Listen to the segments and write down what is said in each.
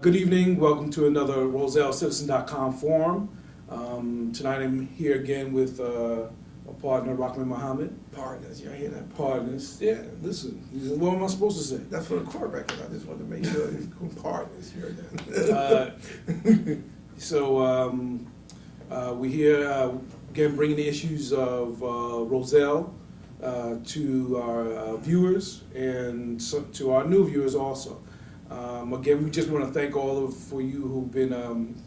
Good evening. Welcome to another Roselle Citizen.com forum. Tonight I'm here again with my partner, Rockman Muhammad. Partners, you hear that? Partners. Yeah, listen. What am I supposed to say? That's for the court record. I just wanted to make sure it's cool partners. You heard that? We're here again bringing the issues of Roselle to our viewers and to our new viewers also. Again, we just want to thank all for you who've been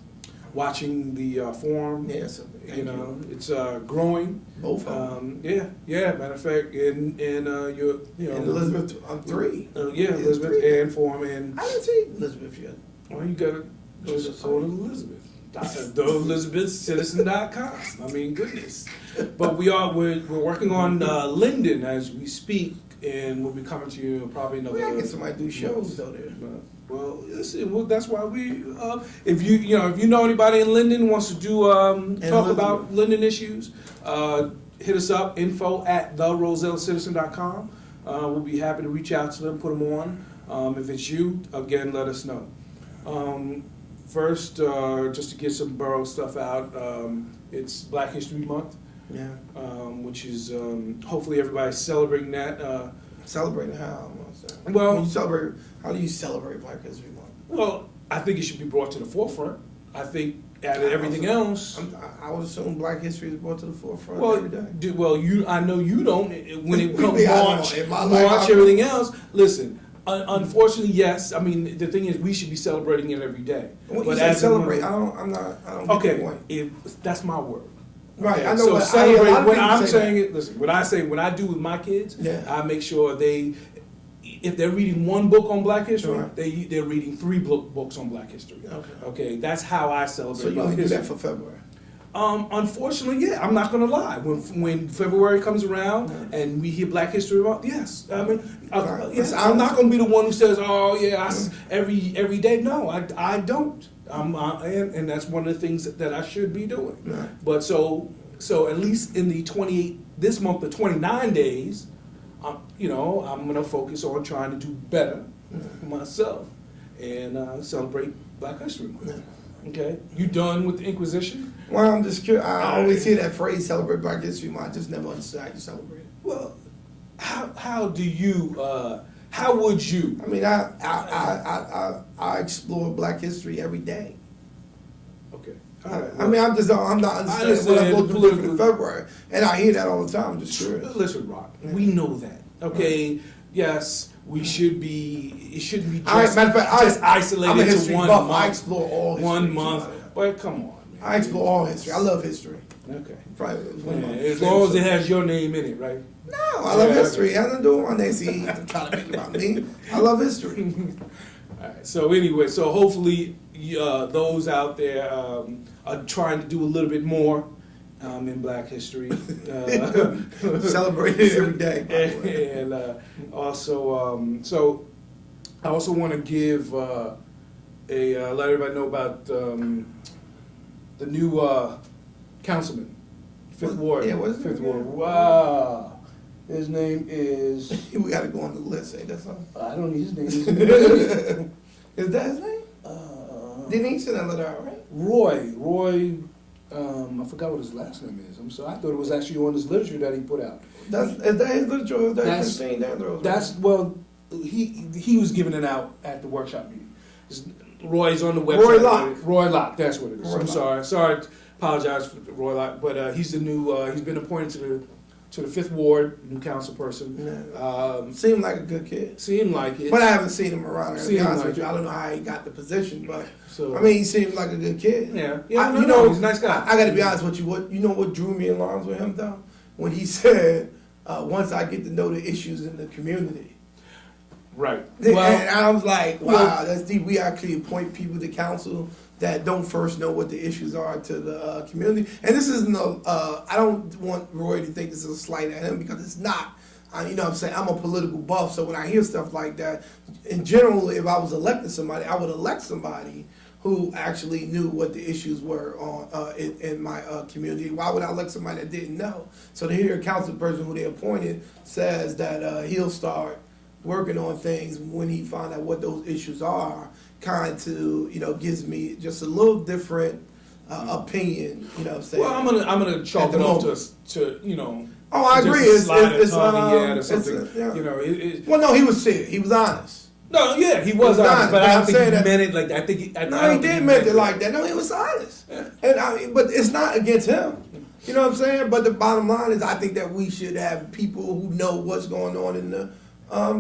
watching the forum. Yes, it's growing. Both of them. Yeah. Matter of fact, and And Elizabeth, I'm three. Elizabeth three. and forum and. I didn't see Elizabeth yet. Well, you gotta just go to Elizabeth. ElizabethCitizen.com. I mean, goodness. But we're working on Linden as we speak, and we'll be coming to you probably another. We gotta get somebody to do shows though there. Well, listen, that's why we. If you know anybody in Linden wants to do talk about Linden issues, hit us up, info@therosellecitizen.com. We'll be happy to reach out to them, put them on. If it's you, again, let us know. First, just to get some borough stuff out, it's Black History Month. Yeah. Which is hopefully everybody's celebrating that. Celebrating how? Well, when you celebrate, how do you celebrate Black History Month? Well, I think it should be brought to the forefront. I think out of everything else, I would assume Black history is brought to the forefront every day. I know you don't. When it comes March, March, everything else. Listen. Unfortunately, yes. I mean, the thing is, we should be celebrating it every day. When you say celebrate, I don't get the point. That's my word. Right, okay. I know. So celebrate. When I'm saying that. it, listen. When I do with my kids, yeah. I make sure if they're reading one book on Black history, right. they're reading 3 books on Black history. Okay, that's how I celebrate. So you only do that for February. Unfortunately, yeah, I'm not gonna lie. When February comes around and we hear Black History Month, yes, I mean, yes, I'm not gonna be the one who says, "Oh, yeah, every day." No, I don't. And that's one of the things that I should be doing. Right. But so at least in the 29 days, I'm gonna focus on trying to do better for myself and celebrate Black History Month. Yeah. Okay, you done with the Inquisition? Well, I'm just curious. I always hear that phrase, celebrate Black History Month. I just never understood how you celebrate it. Well, how do you, how would you? I mean, I explore Black history every day. Okay. I'm not understanding what I'm supposed to do for February. And I hear that all the time. I'm just curious. Listen, Rock, we know that. Okay, yes. It shouldn't be just isolated to one month. I explore all history. 1 month, but come on, man. I explore all history. I love history. Okay. As long as it has your name in it, right? No, I love history. It has nothing to do with my name. See, I'm trying to make it about me. I love history. All right. So anyway, hopefully those out there are trying to do a little bit more in Black history. Celebrate it every day. And also, so I also want to give let everybody know about the new councilman, 5th Ward. Yeah, what's his name? 5th Ward. Wow. His name is... We got to go on the list, ain't that something? I don't need his name. Is that his name? Didn't he send that letter out, right? Roy, I forgot what his last name is. I'm sorry. I thought it was actually on his literature that he put out. Is that his literature or is that Christine Andrews? He was giving it out at the workshop meeting. Roy's on the website. Roy Locke. Roy Locke, that's what it is. Roy I'm Locke. sorry, apologize for Roy Locke, but he's the new, he's been appointed to the 5th Ward, new council person. Seemed like a good kid. Seemed like it. But I haven't seen him around here, to be honest with you. I don't know how he got the position, but I mean, he seemed like a good kid. Yeah, he's a nice guy. I got to be honest with you. You know what drew me in lines with him though? When he said, "Once I get to know the issues in the community." Right. Well, and I was like, wow, that's deep. We actually appoint people to council that don't first know what the issues are to the community. And this isn't I don't want Roy to think this is a slight at him because it's not. You know what I'm saying? I'm a political buff, so when I hear stuff like that, in general, if I was electing somebody, I would elect somebody who actually knew what the issues were in my community. Why would I elect somebody that didn't know? So to hear a council person who they appointed says that he'll start working on things when he find out what those issues are, kind to, gives me just a little different opinion, you know what I'm saying? Well, I'm gonna chalk it off to Oh, I agree. It's or something. Well, no, he was serious. He was honest. No, yeah, he was honest, but I don't think he meant it like that. He did meant it like that. No, he was honest. Yeah. And but it's not against him. You know what I'm saying? But the bottom line is, I think that we should have people who know what's going on in the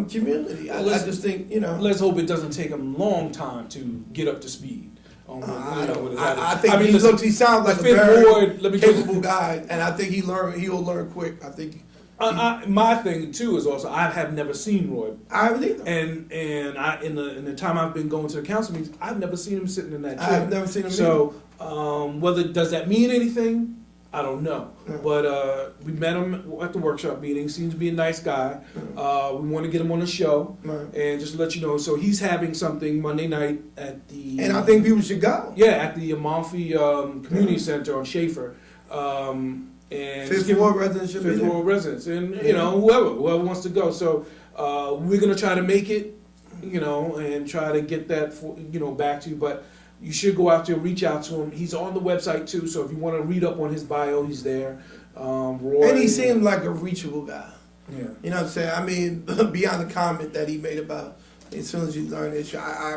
community. I just think, Let's hope it doesn't take him a long time to get up to speed. I think he sounds like a very capable guy, and I think he'll learn quick. I think. My thing too is also I have never seen Roy. I haven't either. And I in the time I've been going to the council meetings, I've never seen him sitting in that chair. I've never seen him. So whether does that mean anything? I don't know. Yeah. But we met him at the workshop meeting. Seems to be a nice guy. We want to get him on the show and just let you know. So he's having something Monday night at the. And I think people should go. Yeah, at the Amalfi Community Center on Schaefer. And Fifth floor residents should be there. Fifth floor residents, and whoever wants to go. So we're gonna try to make it, and try to get that back to you. But you should go out there, reach out to him. He's on the website too, so if you want to read up on his bio, he's there. Roy, and he seemed like a reachable guy. Yeah, you know what I'm saying. I mean, beyond the comment that he made about as soon as you learn it, I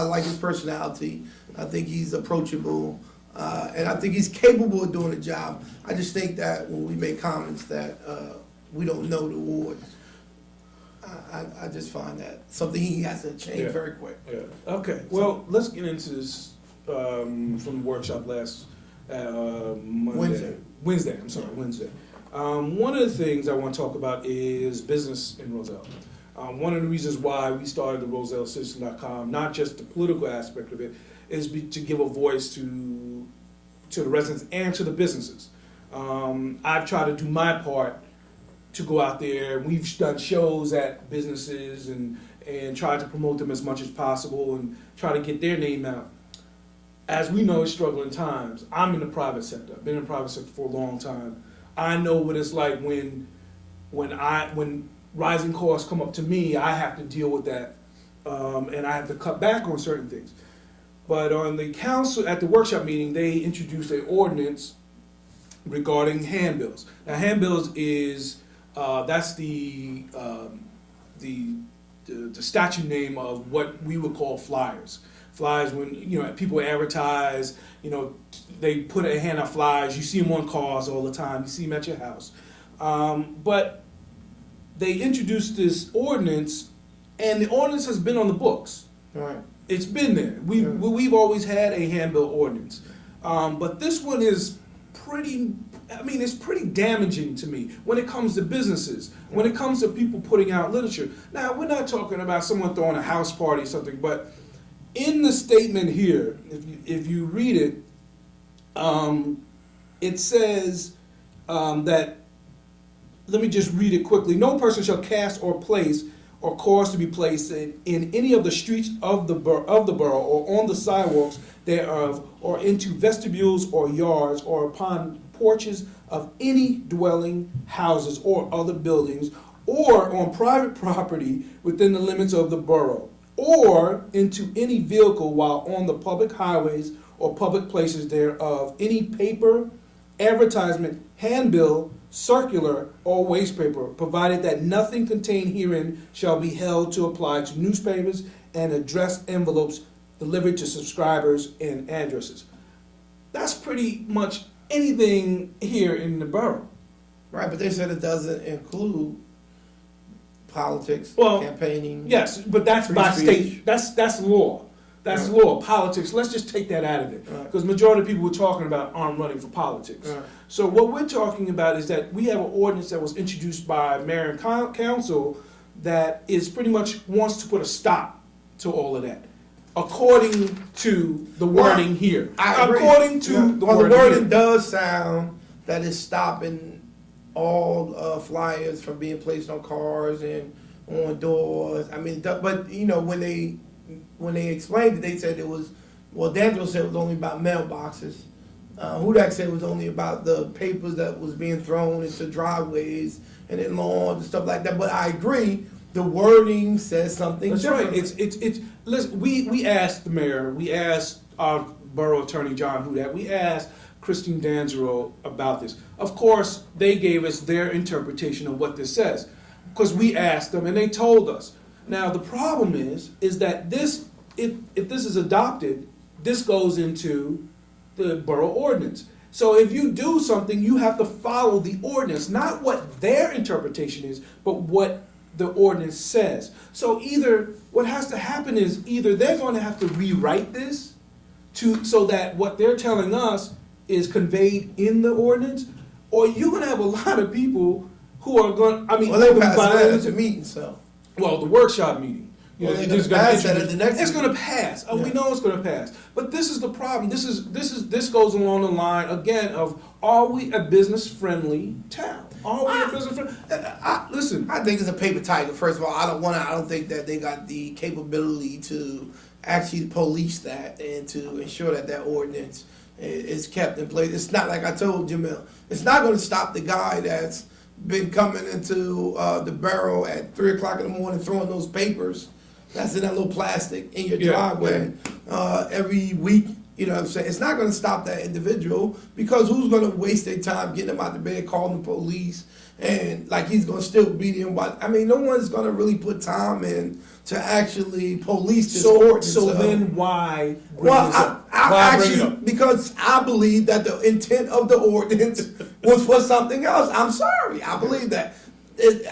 like his personality. I think he's approachable. And I think he's capable of doing the job. I just think that when we make comments that we don't know the wards, I just find that something he has to change very quick. Yeah. Okay. Well, let's get into this from the workshop last Monday. Wednesday. I'm sorry, Wednesday. One of the things I want to talk about is business in Roselle. One of the reasons why we started the RoselleCitizen.com, not just the political aspect of it, is to give a voice to the residents and to the businesses. I've tried to do my part to go out there. We've done shows at businesses and tried to promote them as much as possible and try to get their name out. As we know, it's struggling times. I'm in the private sector. I've been in the private sector for a long time. I know what it's like when rising costs come up to me. I have to deal with that, and I have to cut back on certain things. But on the council, at the workshop meeting, they introduced an ordinance regarding handbills. Now, handbills is that's the statute name of what we would call flyers. Flyers, when people advertise, they put a hand out flyers. You see them on cars all the time. You see them at your house. But they introduced this ordinance, and the ordinance has been on the books. All right. It's been there. We've always had a handbill ordinance, but this one is pretty. It's pretty damaging to me when it comes to businesses. When it comes to people putting out literature. Now, we're not talking about someone throwing a house party or something, but in the statement here, if you read it, it says that. Let me just read it quickly. No person shall cast or place or cause to be placed in any of the streets of the borough or on the sidewalks thereof, or into vestibules or yards, or upon porches of any dwelling houses or other buildings, or on private property within the limits of the borough, or into any vehicle while on the public highways or public places thereof, any paper, advertisement, handbill, circular, or waste paper, provided that nothing contained herein shall be held to apply to newspapers and addressed envelopes delivered to subscribers and addresses. That's pretty much anything here in the borough. Right, but they said it doesn't include politics, campaigning. Yes, but that's by state. That's law. That's law. Politics. Let's just take that out of it, because majority of people we're talking about aren't running for politics. So what we're talking about is that we have an ordinance that was introduced by mayor and council that is pretty much wants to put a stop to all of that, according to the wording here. According to the wording does sound that it's stopping all flyers from being placed on cars and on doors. But when they explained it, they said it was, D'Angelo said it was only about mailboxes. Hudak said it was only about the papers that was being thrown into driveways and in lawns and stuff like that. But I agree, the wording says something different. That's right. listen, we asked the mayor, we asked our borough attorney John Hudak, we asked Christine Danzero about this. Of course, they gave us their interpretation of what this says, because we asked them and they told us. Now the problem is that this, if this is adopted, this goes into the borough ordinance. So if you do something, you have to follow the ordinance, not what their interpretation is, but what the ordinance says. So either what has to happen is either they're going to have to rewrite this so that what they're telling us is conveyed in the ordinance, or you're going to have a lot of people who are going. I mean, well, they passed that at the meeting, so. Well, the workshop meeting. Well, they're going to pass that at the next. It's going to pass. Oh, yeah. We know it's going to pass. But this is the problem. This goes along the line again of, are we a business friendly town? Are we a business friendly? Listen, I think it's a paper tiger. First of all, I don't think that they got the capability to actually police that and to ensure that that ordinance is kept in place. It's not like I told Jamil. It's not going to stop the guy that's been coming into the borough at 3 o'clock in the morning throwing those papers that's in that little plastic in your driveway every week. You know what I'm saying? It's not going to stop that individual, because who's going to waste their time getting them out of bed, calling the police, and like he's going to still beat him? I mean, no one's going to really put time in to actually police this ordinance. So then why? Because I believe that the intent of the ordinance was for something else. I'm sorry, I believe that.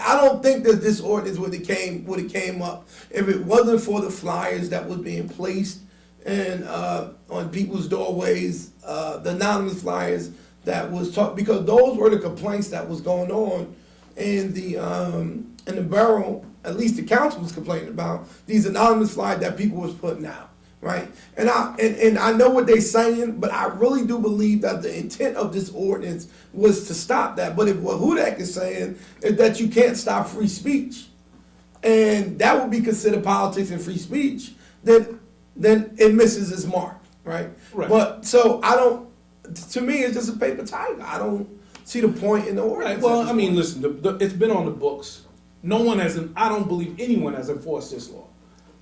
I don't think that this ordinance would have came up if it wasn't for the flyers that was being placed and on people's doorways, the anonymous flyers that was taught, because those were the complaints that was going on in the borough. At least the council was complaining about these anonymous flyers that people was putting out, right? And I know what they're saying, but I really do believe that the intent of this ordinance was to stop that. But if what Hudak is saying is that you can't stop free speech, and that would be considered politics and free speech, then it misses its mark, right? But so to me, it's just a paper tiger. I don't see the point in the ordinance. Right. Well, I mean, listen, it's been on the books. No one I don't believe anyone has enforced this law.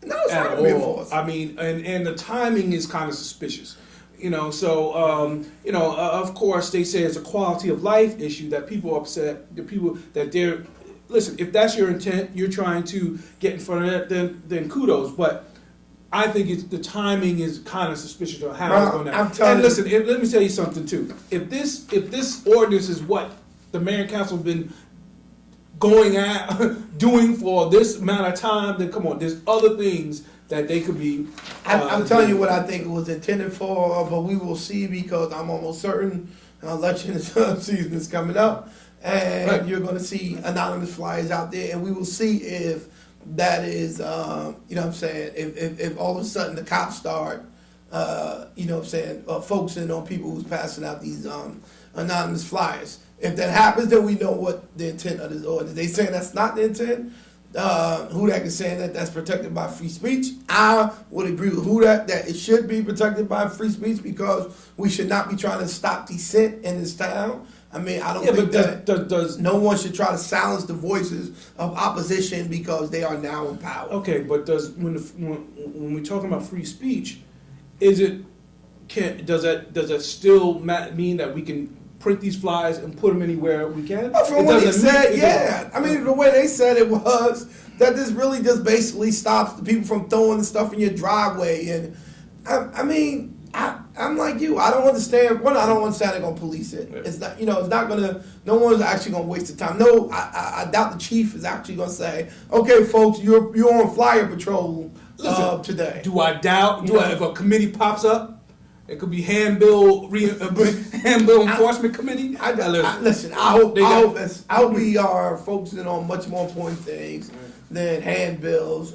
No, it's not going to be enforced. I mean, and the timing is kind of suspicious. You know, so, of course, they say it's a quality of life issue that people are upset, the people that listen, if that's your intent, you're trying to get in front of that, then kudos. But I think the timing is kind of suspicious of how it's going to happen. And listen, let me tell you something too. If this ordinance is what the mayor and council have been going at doing for this amount of time, then come on, there's other things that they could be. I'm telling you what I think it was intended for, but we will see, because I'm almost certain election season is coming up, and you're going to see anonymous flyers out there, and we will see if that is, you know what I'm saying, if all of a sudden the cops start, you know what I'm saying, focusing on people who's passing out these anonymous flyers. If that happens, then we know what the intent of this ordinance. They saying that's not the intent. Hudak is saying that that's protected by free speech. I would agree with Hudak that it should be protected by free speech, because we should not be trying to stop dissent in this town. I mean, I don't think that no one should try to silence the voices of opposition because they are now in power. Okay, but when we're talking about free speech, does that still mean that we can print these flyers and put them anywhere we can? Well, from what they said, yeah. I mean, the way they said it was that this really just basically stops the people from throwing the stuff in your driveway. And I mean, I'm like you. I don't understand. One, I don't understand they're gonna police it. Yeah. It's not, it's not gonna. No one's actually gonna waste the time. No, I doubt the chief is actually gonna say, "Okay, folks, you're on flyer patrol today." Do I doubt? If a committee pops up? It could be handbill enforcement committee. Listen, I hope we are focusing on much more important things than handbills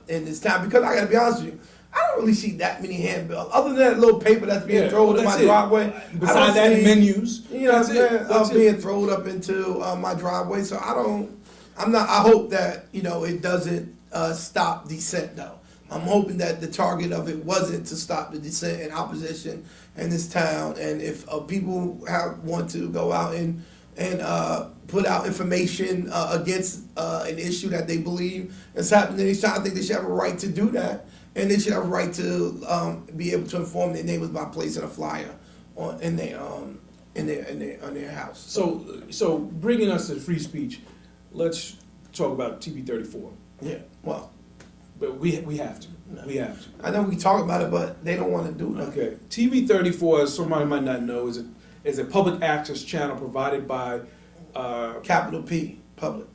in this time. Because I got to be honest with you, I don't really see that many handbills other than that little paper that's being thrown in my driveway. Besides that, menus. You know what I'm saying? Being thrown up into my driveway. So I hope that it doesn't stop dissent though. I'm hoping that the target of it wasn't to stop the dissent and opposition in this town. And if people want to go out and put out information against an issue that they believe is happening in each town, I think they should have a right to do that. And they should have a right to be able to inform their neighbors by placing a flyer on in their house. So bringing us to free speech, let's talk about TV 34. Yeah, well, But we have to. No. We have to. I know we talk about it, but they don't want to do it. Okay. TV 34, as somebody might not know, is a public access channel provided by Capital P, public.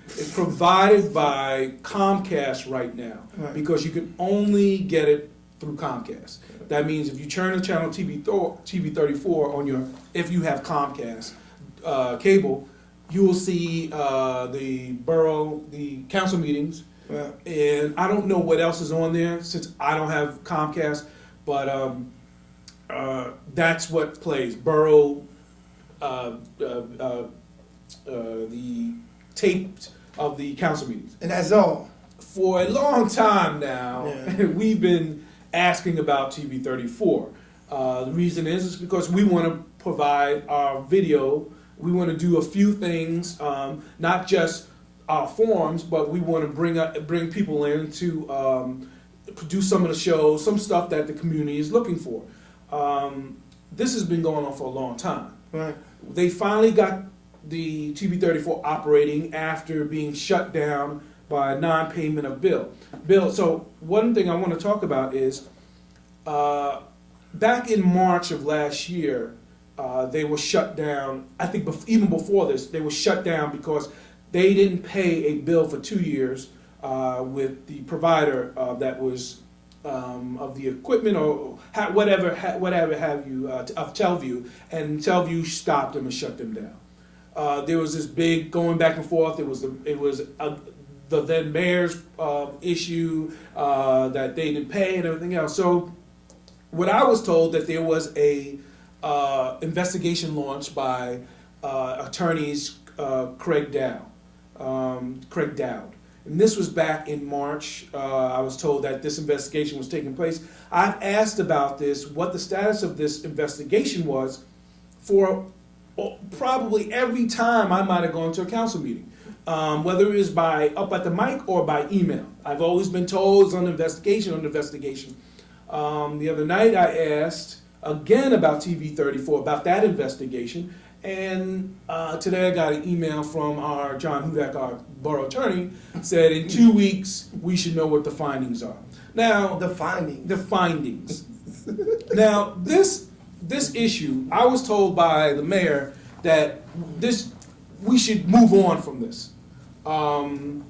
it's provided by Comcast right now, Right. because you can only get it through Comcast. That means if you turn the channel TV 34 on if you have Comcast cable, you will see the council meetings. Right. And I don't know what else is on there since I don't have Comcast, but that's what plays. Borough, the taped of the council meetings. And that's all. For a long time now, Yeah. we've been asking about TV 34. The reason is because we want to provide our video. We want to do a few things, not just our forums, but we want to bring people in to produce some of the shows, some stuff that the community is looking for. This has been going on for a long time. Right. They finally got the TV 34 operating after being shut down by non-payment of bill. So one thing I want to talk about is back in March of last year, they were shut down. I think even before this, they were shut down because they didn't pay a bill for 2 years with the provider that was of the equipment or whatever have you of Telview, and Telview stopped them and shut them down. There was this big going back and forth. It was the then mayor's issue that they didn't pay and everything else. So what I was told that there was a investigation launched by attorneys Craig Dowd. And this was back in March. I was told that this investigation was taking place. I've asked about this, what the status of this investigation was, for probably every time I might have gone to a council meeting, whether it was by up at the mic or by email. I've always been told it's on investigation, The other night I asked again about TV 34, about that investigation, and today I got an email from our John Hudak, our borough attorney, said in 2 weeks we should know what the findings are. Now, The findings. the findings. Now, this issue, I was told by the mayor that we should move on from this. I'm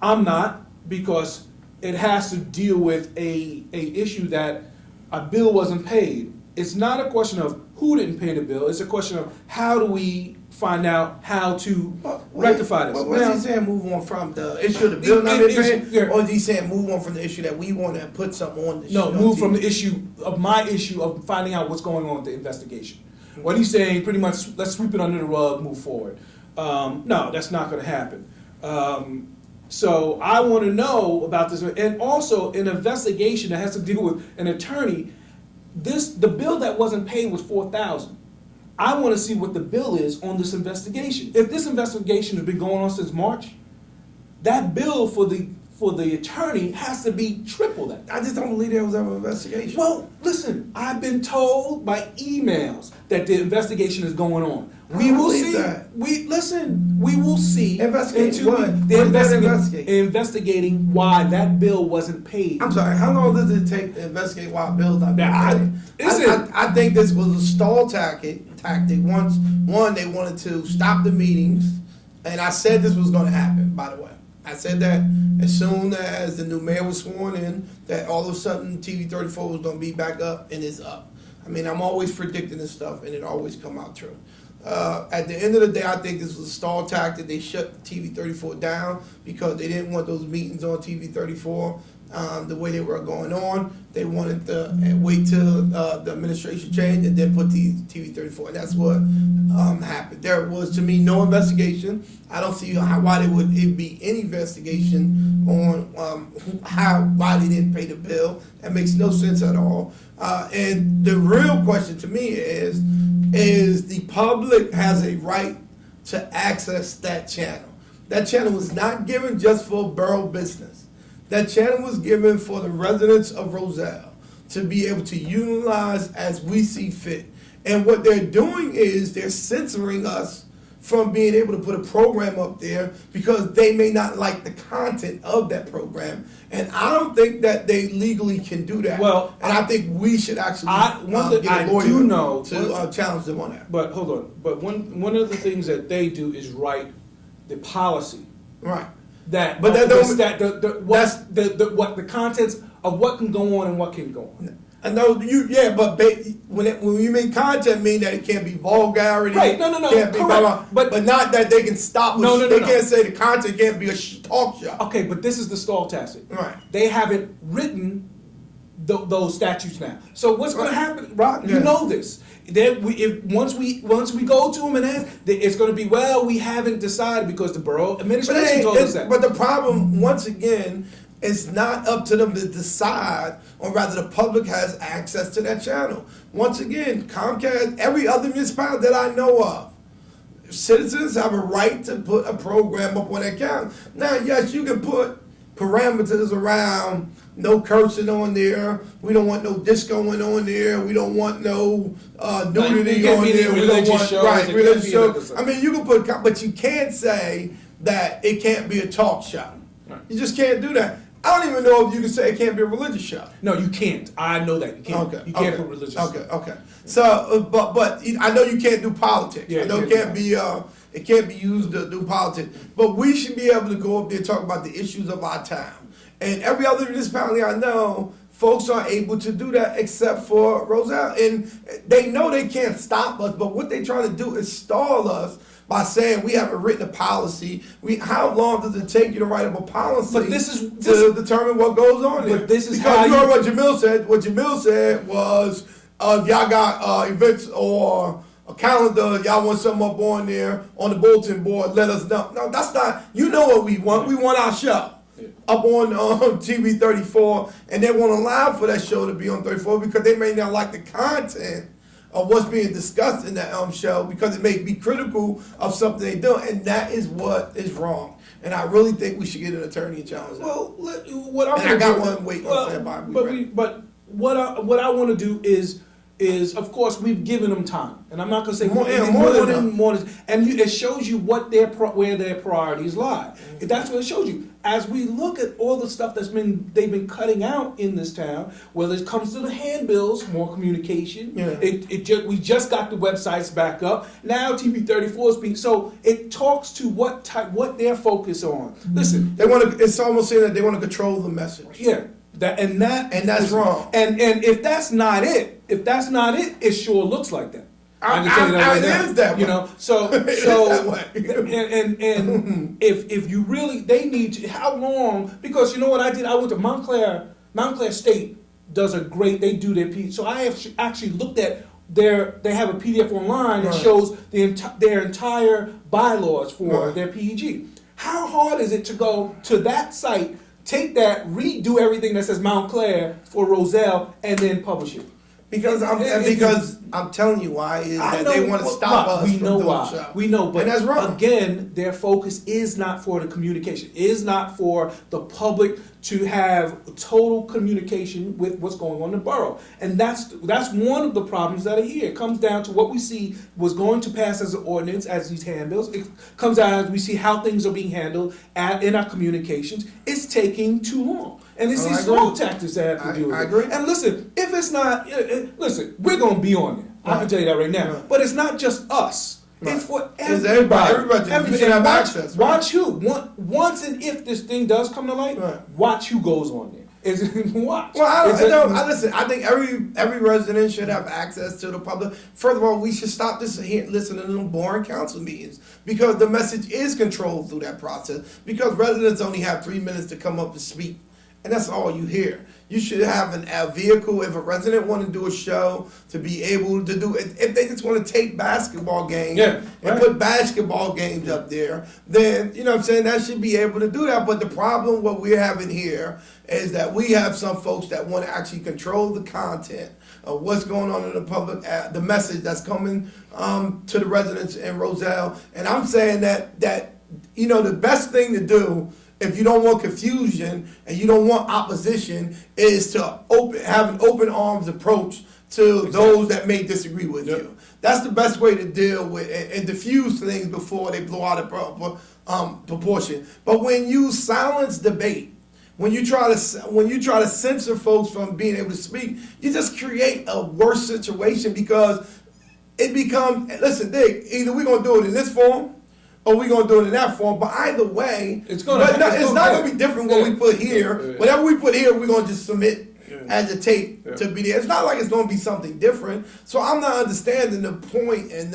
not, because it has to deal with a issue that a bill wasn't paid. It's not a question of who didn't pay the bill. It's a question of how do we find out how to rectify this. What is he saying? Move on from the issue of the bill not being paid, or is he saying move on from the issue that we want to put something on the show? No, move from the issue of finding out what's going on with the investigation. What he's saying, pretty much, let's sweep it under the rug, move forward. No, that's not going to happen. So I want to know about this, and also an investigation that has to deal with an attorney. The bill that wasn't paid was $4,000. I want to see what the bill is on this investigation. If this investigation has been going on since March, that bill for the attorney has to be triple that. I just don't believe there was ever an investigation. Well, listen, I've been told by emails that the investigation is going on. We will see. We will see. Investigate what? They're Investigate. investigating why that bill wasn't paid. I'm sorry, how long does it take to investigate why bills not being Now, paid? I think this was a stall tactic. Once, they wanted to stop the meetings, and I said this was going to happen, by the way. I said that as soon as the new mayor was sworn in, that all of a sudden TV 34 was going to be back up, and it's up. I mean, I'm always predicting this stuff, and it always come out true. At the end of the day, I think this was a stall tactic. They shut TV 34 down because they didn't want those meetings on TV 34 the way they were going on. They wanted to wait till the administration changed and then put TV 34. And that's what happened. There was, to me, no investigation. I don't see why there would be any investigation on why they didn't pay the bill. That makes no sense at all. And the real question to me is the public has a right to access that channel. That channel was not given just for borough business. That channel was given for the residents of Roselle to be able to utilize as we see fit. And what they're doing is they're censoring us from being able to put a program up there because they may not like the content of that program. And I don't think that they legally can do that. Well, and I think we should actually get a lawyer to challenge them on that. But hold on. But one of the things that they do is write the policy. Right. That but that what the contents of what can go on and what can go on. I know but when you mean content, mean that it can't be vulgarity. Right? No. Can't be but not that they can stop. They can't say the content can't be a talk show. Okay, but this is the stall tactic. Right. They haven't written those statutes now. So what's going to happen, Rod? You know this. Once we go to them and ask, it's going to be, well, we haven't decided because the borough administration told us that. But the problem, once again, it's not up to them to decide, or rather the public has access to that channel. Once again, Comcast, every other municipality that I know of, citizens have a right to put a program up on their channel. Now, yes, you can put parameters around no cursing on there. We don't want no disco on there. We don't want no nudity on there. We don't want religious shows. I mean, you can put, but you can't say that it can't be a talk show. Right. You just can't do that. I don't even know if you can say it can't be a religious show. No, you can't. I know that you can't. Okay. You can't put religious. Okay. So, but I know you can't do politics. Yeah, I know it can't be. It can't be used to do politics. But we should be able to go up there and talk about the issues of our town. And every other municipality I know, folks are able to do that except for Roselle. And they know they can't stop us, but what they're trying to do is stall us by saying we haven't written a policy. How long does it take you to write up a policy to determine what goes on there? But this is because you heard what Jamil said. What Jamil said was, if y'all got events or a calendar, y'all want something up on there on the bulletin board, let us know. No, that's not. You know what we want. We want our show up on TV 34, and they won't allow for that show to be on 34 because they may not like the content of what's being discussed in that show because it may be critical of something they do, and that is what is wrong. And I really think we should get an attorney and challenge that. Well, I got one waiting on standby. But what I want to do is of course we've given them time, and I'm not going to say more than and it shows you what where their priorities lie. That's what it shows you. As we look at all the stuff they've been cutting out in this town, whether it comes to the handbills, more communication. Yeah. We just got the websites back up. Now TV 34 is being so it talks to what they're focused on. Listen, they want to. It's almost saying that they want to control the message. Yeah. That's wrong. And if that's not it, it sure looks like that. I can tell you that right now. That you know, so and if you really, they need to. How long? Because you know what I did? I went to Montclair State does they do their piece. So I have actually looked at they have a PDF online that shows their entire bylaws for their PEG. How hard is it to go to that site? Take that, redo everything that says Montclair for Roselle, and then publish it. Because I'm telling you why is that they want to stop us from doing so. We know, but and that's wrong. Again, their focus is not for the communication. Is not for the public to have total communication with what's going on in the borough. And that's one of the problems that are here. It comes down to what we see was going to pass as an ordinance, as these handbills. It comes down as we see how things are being handled in our communications. It's taking too long. And it's these small tactics that have to do with it. I agree. And listen, if it's not, we're going to be on there. I can tell you that right now. But it's not just us. Right. It's for everybody. Everybody should have access. Right? Watch who. Once and if this thing does come to light, watch who goes on there. Watch. Well, listen. I think every resident should have access to the public. First of all, we should stop listening to them boring council meetings because the message is controlled through that process. Because residents only have 3 minutes to come up and speak. And that's all you hear. You should have a vehicle, if a resident want to do a show, to be able to do it. If they just want to take basketball games and put basketball games up there, then, you know what I'm saying, that should be able to do that. But the problem, what we're having here, is that we have some folks that want to actually control the content of what's going on in the public, the message that's coming to the residents in Roselle. And I'm saying that the best thing to do if you don't want confusion and you don't want opposition, is to have an open arms approach to those that may disagree with you. That's the best way to deal with and diffuse things before they blow out of proportion. But when you silence debate, when you try to censor folks from being able to speak, you just create a worse situation, because it becomes, listen, Dick, either we're gonna do it in this form or we're gonna do it in that form. But either way, it's not gonna be different what we put here. Whatever we put here, we're gonna just submit as a tape to be there. It's not like it's gonna be something different. So I'm not understanding the point in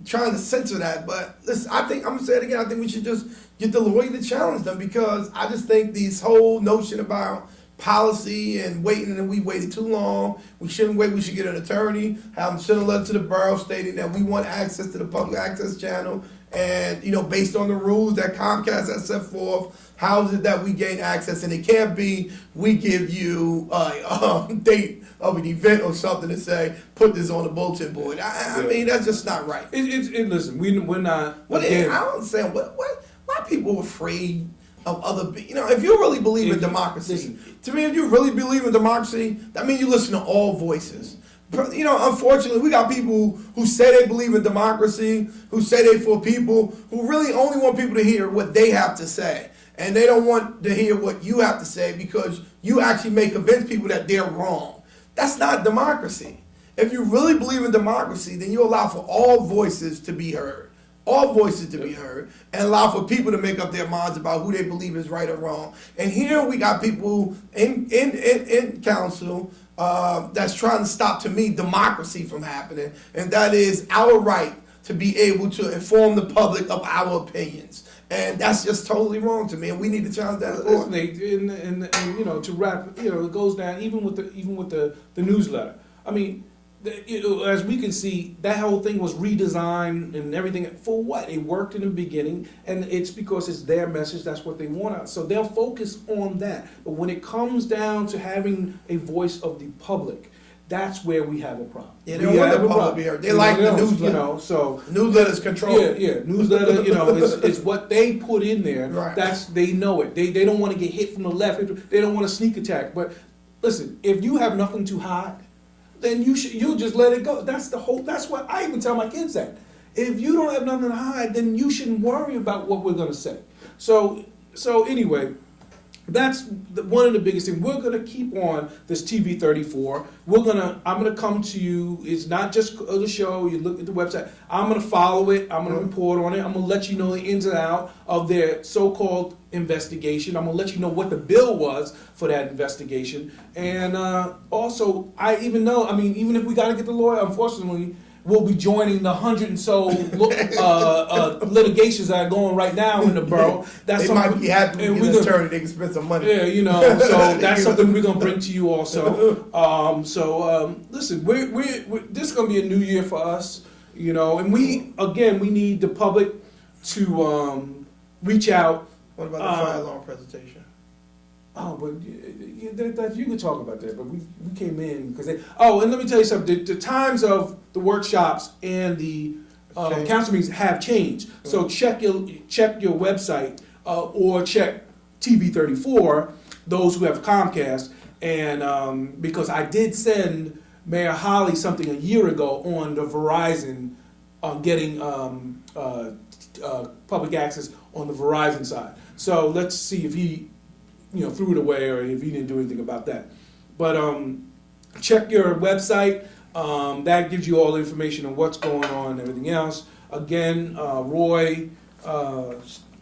trying to censor that. But listen, I think, I'm gonna say it again, I think we should just get the lawyer to challenge them, because I just think this whole notion about policy and waiting, and we waited too long, we shouldn't wait, we should get an attorney, have them send a letter to the borough stating that we want access to the public access channel, and based on the rules that Comcast has set forth, how is it that we gain access? And it can't be we give you a date of an event or something to say, put this on the bulletin board. I mean, that's just not right. Listen, we're not. I don't understand why people are afraid of other. If you really believe in democracy, to me, if you really believe in democracy, that means you listen to all voices. Unfortunately, we got people who say they believe in democracy, who say they for people, who really only want people to hear what they have to say. And they don't want to hear what you have to say, because you actually may convince people that they're wrong. That's not democracy. If you really believe in democracy, then you allow for all voices to be heard. All voices to be heard, and allow for people to make up their minds about who they believe is right or wrong. And here we got people in council that's trying to stop, to me, democracy from happening, and that is our right to be able to inform the public of our opinions. And that's just totally wrong to me, and we need to challenge that. And to wrap, it goes down even with the newsletter. I mean, as we can see, that whole thing was redesigned and everything. For what? It worked in the beginning, and it's because it's their message. That's what they want. So they'll focus on that. But when it comes down to having a voice of the public, that's where we have a problem. Yeah, they don't want the public to be heard. They like the newsletter. So newsletter's control. Yeah, newsletter. Is what they put in there. Right. They know it. They don't want to get hit from the left. They don't want to sneak attack. But listen, if you have nothing to hide, then you'll just let it go. That's what I even tell my kids that. If you don't have nothing to hide, then you shouldn't worry about what we're gonna say. So anyway, that's one of the biggest things. We're gonna keep on this TV 34. I'm gonna come to you. It's not just the show. You look at the website. I'm gonna follow it. I'm gonna report on it. I'm gonna let you know the ins and outs of their so-called investigation. I'm gonna let you know what the bill was for that investigation. And also, even if we gotta get the lawyer, unfortunately, we'll be joining the 100 and so litigations that are going right now in the borough. They might be happy to get an attorney. They can spend some money. Yeah, so that's something we're gonna bring to you also. Listen, this is gonna be a new year for us, and we need the public to reach out. What about the fire alarm presentation? Oh, but you can talk about that. But we came in because and let me tell you something. The times of the workshops and the council meetings have changed. Mm-hmm. So check your website or check TV 34. Those who have Comcast, and because I did send Mayor Holly something a year ago on the Verizon on getting public access on the Verizon side. So let's see if he threw it away or if he didn't do anything about that. But check your website. That gives you all the information on what's going on and everything else. Again,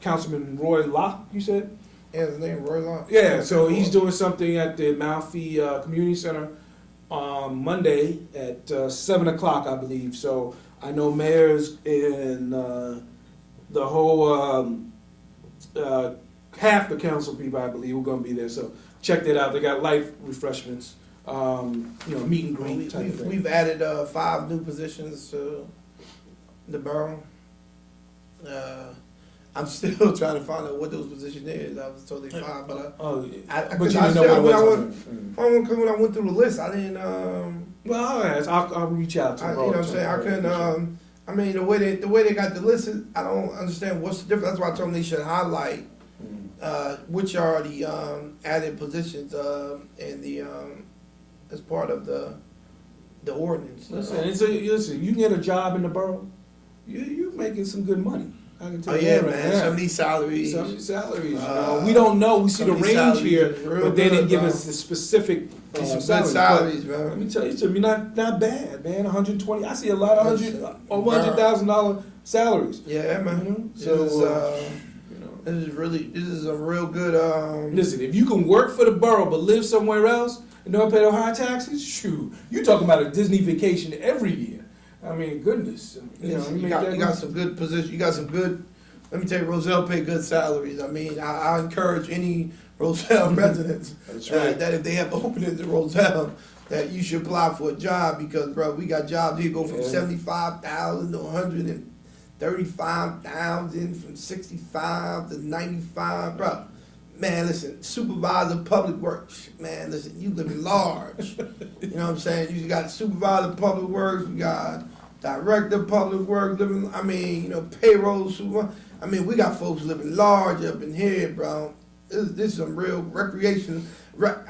Councilman Roy Locke, you said? Yeah, his name Roy Locke. Yeah, so he's doing something at the Malfi Community Center on Monday at 7 o'clock, I believe. So I know mayors and the whole half the council people, I believe, are going to be there. So check that out. They got light refreshments, meet and greet type of thing. We've added 5 new positions to the borough. I'm still trying to find out what those positions is. I was told they 5, but when I went through the list, I didn't. I'll reach out to them. You know what I'm saying? I couldn't. I mean, the way they got the list, I don't understand what's the difference. That's why I told them they should highlight which are the added positions in the as part of the ordinance? Listen, you can get a job in the borough, you're making some good money. I can tell you yeah, that right man. now. Some of these salaries. We don't know. We see the range here, but they didn't give bro. us the specific Some salaries. good salaries, man. Let me tell you something. Not bad, man. 120. I see a lot of $100,000 salaries. Yeah, man. You know? So this is a real good. Listen, if you can work for the borough but live somewhere else and don't pay no high taxes, shoot, you talking about a Disney vacation every year. I mean, goodness. You got some good positions. You got some good. Let me tell you, Roselle pay good salaries. I mean, I encourage any Roselle residents that if they have openings in Roselle, that you should apply for a job because, bro, we got jobs here go from 75,000 to 135,000, from 65 to 95, bro. Man, listen, supervisor of public works. Man, listen, you living large. You know what I'm saying? You got supervisor of public works. We got director of public works living. I mean, payroll supervisor. I mean, we got folks living large up in here, bro. This is some real recreation.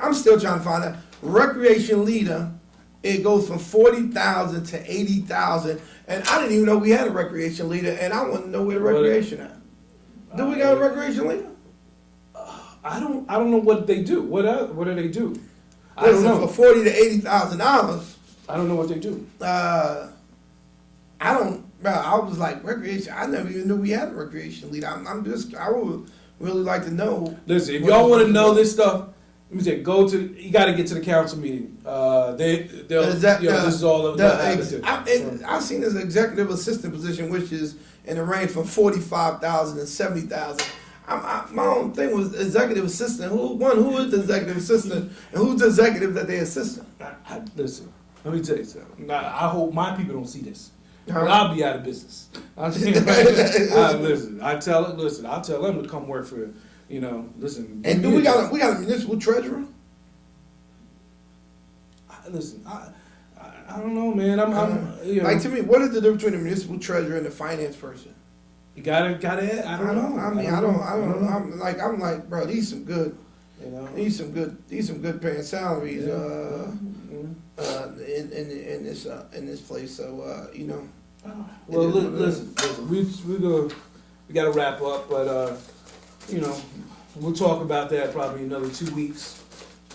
I'm still trying to find out. Recreation leader, it goes from 40,000 to 80,000, and I didn't even know we had a recreation leader, and I want to know where the recreation at. Do we got a recreation leader? I don't know what they do. What do they do? I Listen, don't know. for $40,000 to $80,000. I don't know what they do. I was like, recreation. I never even knew we had a recreation leader. I would really like to know. Listen, if y'all want to know this stuff, let me say, you got to get to the council meeting. This is all of I've seen this executive assistant position, which is in the range from 45,000 to 70,000. My own thing was executive assistant. Who is the executive assistant, and who's the executive that they assistant? Listen, let me tell you something. I hope my people don't see this. I'll be out of business. I'll tell them to come work for, listen. And do we got a municipal treasurer? Listen, I don't know, man. Like, to me, what is the difference between a municipal treasurer and a finance person? You gotta. I don't know. I don't know. I'm like, bro, these some good. These some good paying salaries. In this place. So Well, listen. We gotta wrap up, but we'll talk about that probably another 2 weeks.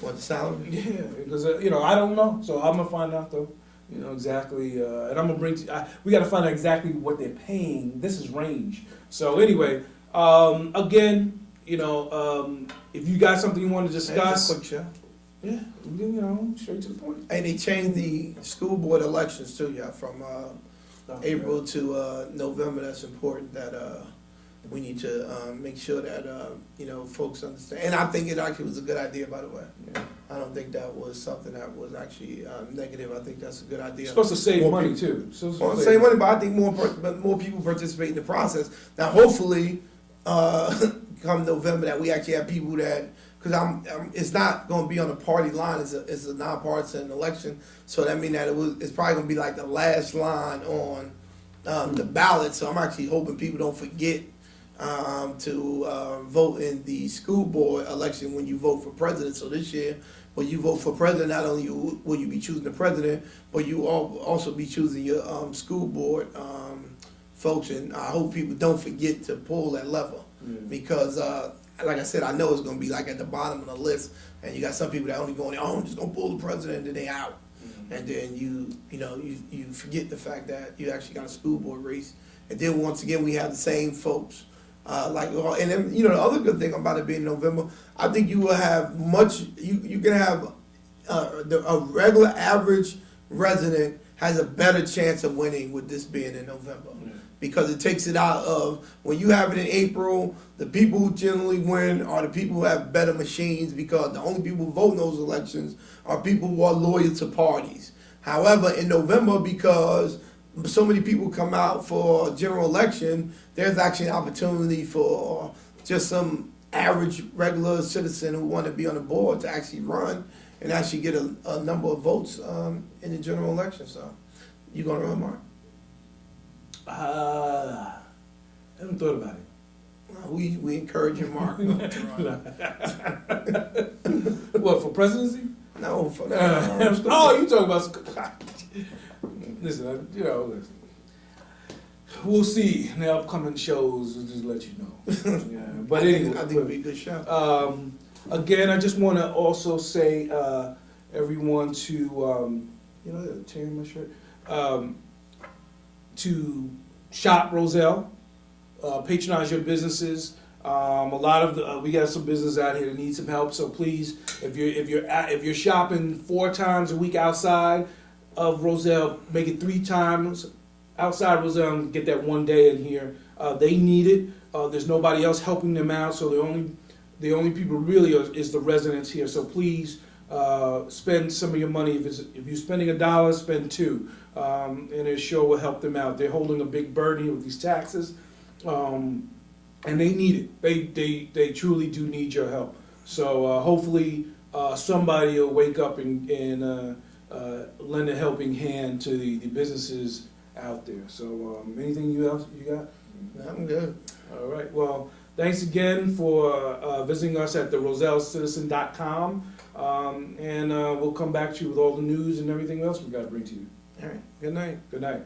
What, the salary? Yeah, because I don't know, so I'm gonna find out though. Exactly, and I'm gonna bring we got to find out exactly what they're paying. This is range. So anyway, again, if you got something you want to discuss, quick show. Yeah, straight to the point. And they changed the school board elections too, from April to November. That's important. That we need to make sure that folks understand. And I think it actually was a good idea, by the way. Yeah. I don't think that was something that was actually negative. I think that's a good idea. It's supposed to save money too. Save money, but I think more people participate in the process. Now, hopefully, come November, that we actually have people that, because it's not going to be on a party line. It's a nonpartisan election, so that means that it's probably going to be like the last line on the ballot. So I'm actually hoping people don't forget to vote in the school board election when you vote for president. So this year, when you vote for president, not only will you be choosing the president, but you also be choosing your school board folks. And I hope people don't forget to pull that lever, because like I said, I know it's going to be like at the bottom of the list, and you got some people that only going, I'm just going to pull the president, and then they out. And then you forget the fact that you actually got a school board race. And then once again, we have the same folks. And then, the other good thing about it being November, I think you will have you can have a regular average resident has a better chance of winning with this being in November. Because it takes it out of, when you have it in April, the people who generally win are the people who have better machines, because the only people who vote in those elections are people who are loyal to parties. However, in November, because so many people come out for a general election, there's actually an opportunity for just some average regular citizen who want to be on the board to actually run and actually get a number of votes in the general election. So, you going to run, Mark? I haven't thought about it. We encouraging Mark. What, for presidency? No, for Oh, you talking about? Listen, listen. We'll see in the upcoming shows. We'll just let you know. Yeah, but anyway, I think it'd be a good show. Again, I just want to also say, everyone to, tearing my shirt, to shop Roselle, patronize your businesses. A lot of we got some business out here that need some help. So please, if you're shopping 4 times a week outside of Roselle, make it 3 times outside Roselle and get that 1 day in here. They need it. There's nobody else helping them out, so the only people really is the residents here. So please spend some of your money. If you're spending $1, spend 2, and it sure will help them out. They're holding a big burden with these taxes, and they need it. They truly do need your help. So hopefully somebody will wake up and lend a helping hand to the businesses out there. So anything else you got? I'm good. All right. Well, thanks again for visiting us at the RoselleCitizen.com, and we'll come back to you with all the news and everything else we got to bring to you. All right. Good night. Good night.